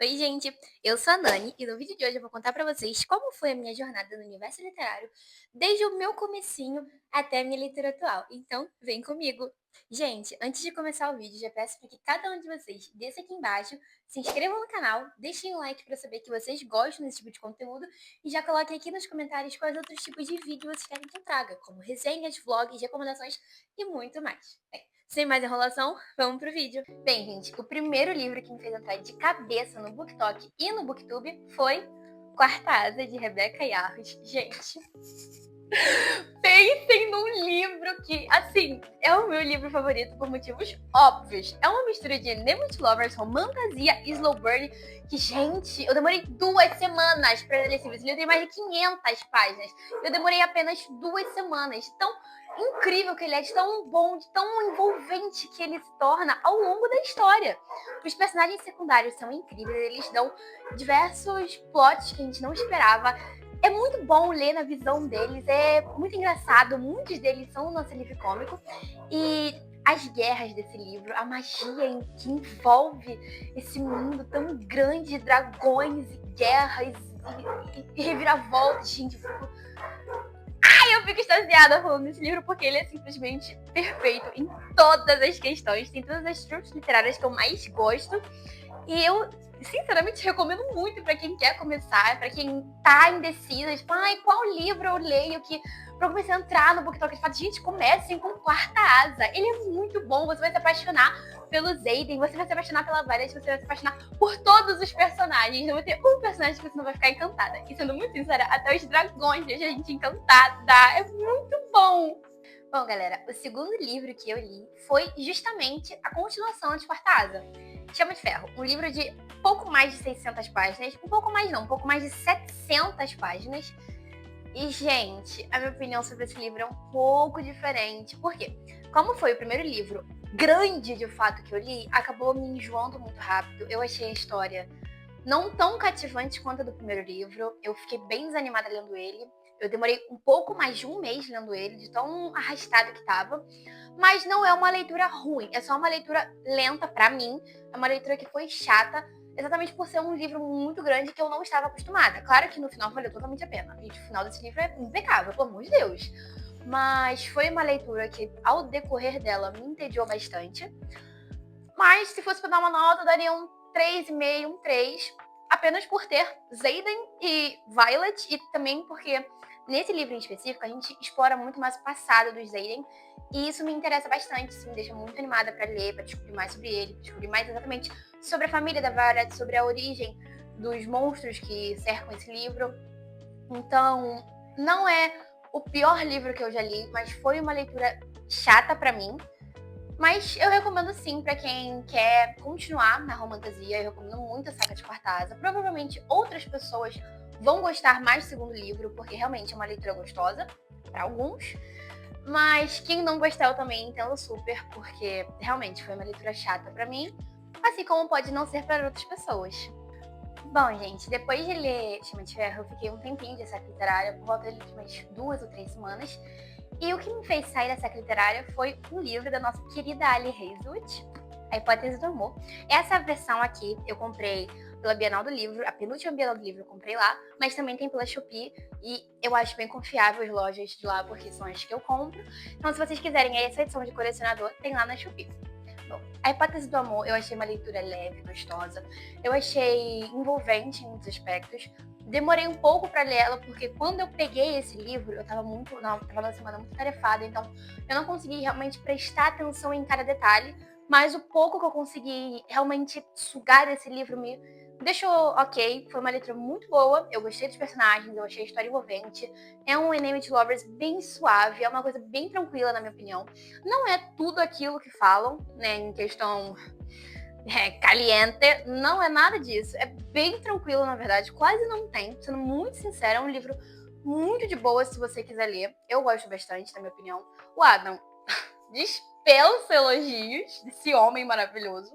Oi, gente, eu sou a Nani e no vídeo de hoje eu vou contar pra vocês como foi a minha jornada no universo literário, desde o meu comecinho até a minha leitura atual. Então, vem comigo! Gente, antes de começar o vídeo, já peço para que cada um de vocês desça aqui embaixo, se inscrevam no canal, deixem um like para saber que vocês gostam desse tipo de conteúdo e já coloquem aqui nos comentários quais outros tipos de vídeo vocês querem que eu traga, como resenhas, vlogs, recomendações e muito mais. Bem, sem mais enrolação, vamos pro vídeo! Bem, gente, o primeiro livro que me fez entrar de cabeça no BookTok e no BookTube foi Quarta Asa, de Rebeca Yarros. Gente, pensem num livro que, assim, é o meu livro favorito por motivos óbvios. É uma mistura de Nemo Lovers, Romantasia e Slow Burn, que, gente, eu demorei 2 semanas pra ler esse livro. Esse livro tem mais de 500 páginas. Eu demorei apenas 2 semanas. Tão incrível que ele é, de tão bom, de tão envolvente que ele se torna ao longo da história. Os personagens secundários são incríveis, eles dão diversos plots que a gente não esperava. É muito bom ler na visão deles, é muito engraçado, muitos deles são o nosso livro cômico. E as guerras desse livro, a magia que envolve esse mundo tão grande de dragões e guerras e reviravoltas, gente, eu fico extasiada falando desse livro porque ele é simplesmente perfeito em todas as questões, tem todas as tropes literárias que eu mais gosto. E eu, sinceramente, recomendo muito pra quem quer começar, pra quem tá indecisa, tipo, ai, qual livro eu leio que pra eu começar a entrar no BookTok. Fala, gente, comecem com Quarta Asa. Ele é muito bom, você vai se apaixonar pelo Xaden, você vai se apaixonar pela Violet, você vai se apaixonar por todos os personagens. Não vai ter um personagem que você não vai ficar encantada. E sendo muito sincera, até os dragões deixam a gente encantada. É muito bom. Bom, galera, o segundo livro que eu li foi justamente a continuação de Quarta Asa. Chama de Ferro, um livro de pouco mais de 600 páginas, um pouco mais não, um pouco mais de 700 páginas. E, gente, a minha opinião sobre esse livro é um pouco diferente. Por quê? Como foi o primeiro livro grande, de fato, que eu li, acabou me enjoando muito rápido. Eu achei a história não tão cativante quanto a do primeiro livro. Eu fiquei bem desanimada lendo ele. Eu demorei um pouco mais de um mês lendo ele, de tão arrastado que tava. Mas não é uma leitura ruim, é só uma leitura lenta pra mim. É uma leitura que foi chata, exatamente por ser um livro muito grande que eu não estava acostumada. Claro que no final valeu totalmente a pena. E o final desse livro é impecável, pelo amor de Deus. Mas foi uma leitura que, ao decorrer dela, me entediou bastante. Mas se fosse pra dar uma nota, eu daria um 3,5, um 3, apenas por ter Xaden e Violet, e também porque nesse livro em específico a gente explora muito mais o passado do Xaden, e isso me interessa bastante, isso me deixa muito animada pra ler, pra descobrir mais sobre ele, descobrir mais exatamente sobre a família da Violet, sobre a origem dos monstros que cercam esse livro. Então, não é o pior livro que eu já li, mas foi uma leitura chata pra mim. Mas eu recomendo sim pra quem quer continuar na romantasia. Eu recomendo muito a saga de Quarta Asa. Provavelmente outras pessoas vão gostar mais do segundo livro, porque realmente é uma leitura gostosa pra alguns. Mas quem não gostar eu também entendo super, porque realmente foi uma leitura chata pra mim, assim como pode não ser para outras pessoas. Bom, gente, depois de ler Chama de Ferro, eu fiquei um tempinho de saca literária, por volta de umas 2 ou 3 semanas. E o que me fez sair da saca literária foi um livro da nossa querida Ali Hazelwood, A Hipótese do Amor. Essa versão aqui eu comprei pela Bienal do Livro, a penúltima Bienal do Livro eu comprei lá, mas também tem pela Shopee, e eu acho bem confiável as lojas de lá, porque são as que eu compro. Então, se vocês quiserem essa edição de colecionador, tem lá na Shopee. Bom, A Hipótese do Amor, eu achei uma leitura leve, gostosa. Eu achei envolvente em muitos aspectos. Demorei um pouco pra ler ela, porque quando eu peguei esse livro, eu tava numa semana muito tarefada, então eu não consegui realmente prestar atenção em cada detalhe, mas o pouco que eu consegui realmente sugar desse livro me deixou ok. Foi uma leitura muito boa, eu gostei dos personagens, eu achei a história envolvente. É um Enemy to Lovers bem suave, é uma coisa bem tranquila, na minha opinião. Não é tudo aquilo que falam, né, em questão caliente, não é nada disso. É bem tranquilo, na verdade, quase não tem. Sendo muito sincera, é um livro muito de boa se você quiser ler. Eu gosto bastante, na minha opinião. O Adam dispensa elogios desse homem maravilhoso.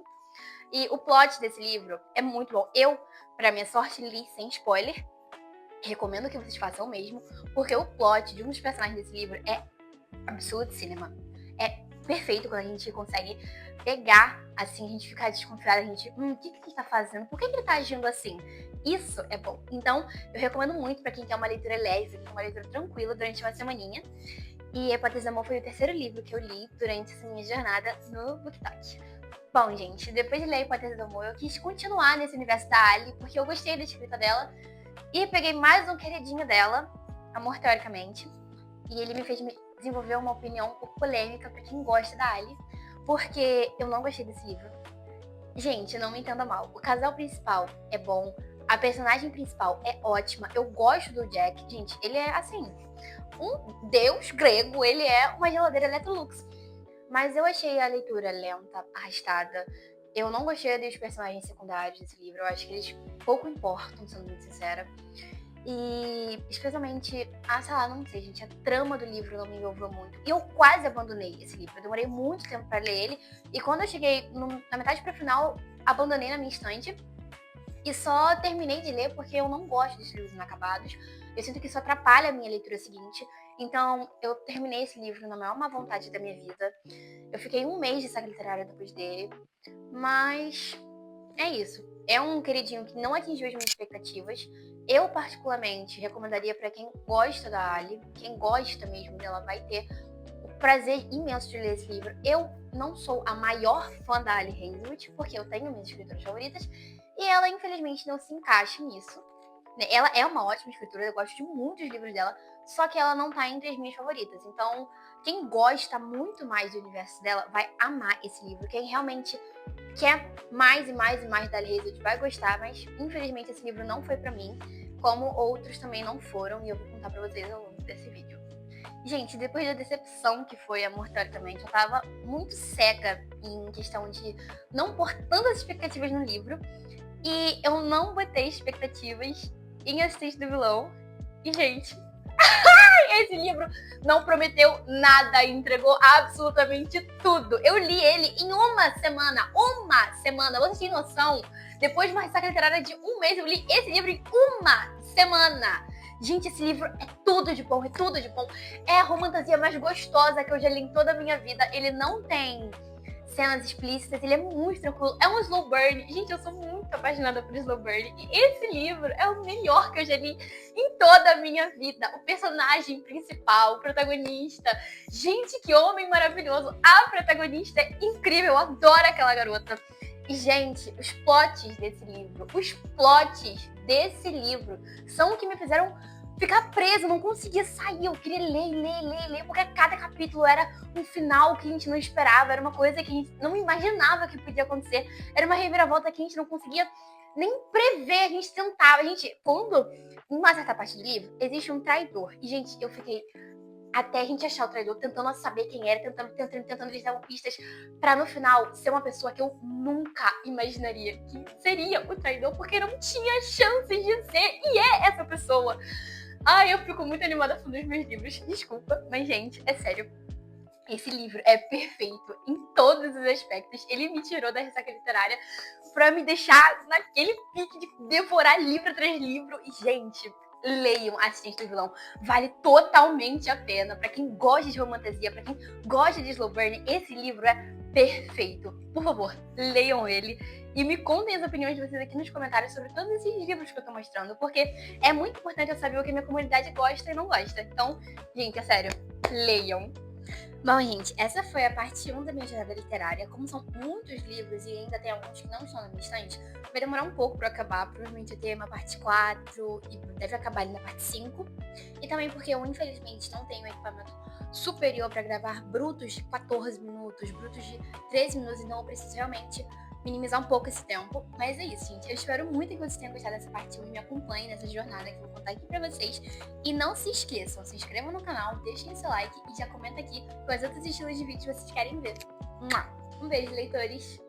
E o plot desse livro é muito bom. Eu, pra minha sorte, li sem spoiler. Recomendo que vocês façam o mesmo, porque o plot de um dos personagens desse livro é absolute cinema. É perfeito quando a gente consegue pegar, assim, a gente ficar desconfiada, a gente, o que ele tá fazendo? Por que ele tá agindo assim? Isso é bom. Então, eu recomendo muito pra quem quer uma leitura leve, uma leitura tranquila durante uma semaninha. E Hipótese do Amor foi o terceiro livro que eu li durante essa minha jornada no BookTok. Bom, gente, depois de ler Hipótese do Amor, eu quis continuar nesse universo da Ali, porque eu gostei da escrita dela. E peguei mais um queridinho dela, Amor Teoricamente. E ele me fez desenvolver uma opinião um pouco polêmica pra quem gosta da Ali, porque eu não gostei desse livro. Gente, não me entenda mal. O casal principal é bom, a personagem principal é ótima, eu gosto do Jack. Gente, ele é, assim, um deus grego, ele é uma geladeira Electrolux. Mas eu achei a leitura lenta, arrastada. Eu não gostei dos personagens secundários desse livro, eu acho que eles pouco importam, sendo muito sincera. E especialmente, sei lá, não sei, gente, a trama do livro não me envolveu muito. E eu quase abandonei esse livro, eu demorei muito tempo pra ler ele. E quando eu cheguei na metade pro final, abandonei na minha estante. E só terminei de ler porque eu não gosto desses livros inacabados. Eu sinto que isso atrapalha a minha leitura seguinte. Então, eu terminei esse livro na maior má vontade da minha vida. Eu fiquei um mês de saga literária depois dele. Mas é isso. É um queridinho que não atingiu as minhas expectativas. Eu, particularmente, recomendaria pra quem gosta da Ali. Quem gosta mesmo dela vai ter o prazer imenso de ler esse livro. Eu não sou a maior fã da Ali Hazelwood, porque eu tenho minhas escritoras favoritas. E ela, infelizmente, não se encaixa nisso. Ela é uma ótima escritora, eu gosto de muitos livros dela, só que ela não tá entre as minhas favoritas. Então, quem gosta muito mais do universo dela vai amar esse livro. Quem realmente quer mais e mais e mais da Ali Hazelwood vai gostar, mas infelizmente esse livro não foi pra mim, como outros também não foram, e eu vou contar pra vocês ao longo desse vídeo. Gente, depois da decepção que foi Amor Teoricamente, eu tava muito cega em questão de não pôr tantas expectativas no livro. E eu não botei expectativas em Assistente do Vilão. E, gente, esse livro não prometeu nada e entregou absolutamente tudo. Eu li ele em uma semana. Uma semana. Vocês têm noção? Depois de uma ressaca literária de um mês, eu li esse livro em uma semana. Gente, esse livro é tudo de bom, é tudo de bom. É a romantasia mais gostosa que eu já li em toda a minha vida. Ele não tem cenas explícitas, ele é muito tranquilo. É um slow burn. Gente, eu sou muito apaixonada por slow burn. E esse livro é o melhor que eu já li em toda a minha vida. O personagem principal, o protagonista. Gente, que homem maravilhoso. A protagonista é incrível. Eu adoro aquela garota. E, gente, os plots desse livro são o que me fizeram ficar presa, não conseguia sair, eu queria ler, porque cada capítulo era um final que a gente não esperava, era uma coisa que a gente não imaginava que podia acontecer, era uma reviravolta que a gente não conseguia nem prever, a gente tentava, quando, em uma certa parte do livro, existe um traidor, e, gente, eu fiquei até a gente achar o traidor, tentando saber quem era, tentando eles davam pistas, pra no final ser uma pessoa que eu nunca imaginaria que seria o traidor, porque não tinha chances de ser, e é essa pessoa. Ai, eu fico muito animada falando dos meus livros, desculpa, mas, gente, é sério. Esse livro é perfeito em todos os aspectos. Ele me tirou da ressaca literária pra me deixar naquele pique de devorar livro atrás livro. E, gente, leiam Assistente do Vilão. Vale totalmente a pena. Pra quem gosta de romantasia, pra quem gosta de slow burn, esse livro é perfeito. Por favor, leiam ele. E me contem as opiniões de vocês aqui nos comentários sobre todos esses livros que eu tô mostrando. Porque é muito importante eu saber o que a minha comunidade gosta e não gosta. Então, gente, é sério, leiam. Bom, gente, essa foi a parte 1 da minha jornada literária. Como são muitos livros e ainda tem alguns que não estão na minha estante, vai demorar um pouco pra acabar. Provavelmente eu tenho uma parte 4 e deve acabar ali na parte 5. E também porque eu, infelizmente, não tenho equipamento superior pra gravar brutos de 14 minutos, brutos de 13 minutos, então eu preciso realmente minimizar um pouco esse tempo. Mas é isso, gente. Eu espero muito que vocês tenham gostado dessa parte 1 e me acompanhem nessa jornada que eu vou contar aqui pra vocês. E não se esqueçam, se inscrevam no canal, deixem seu like e já comenta aqui quais outros estilos de vídeo vocês querem ver. Um beijo, leitores!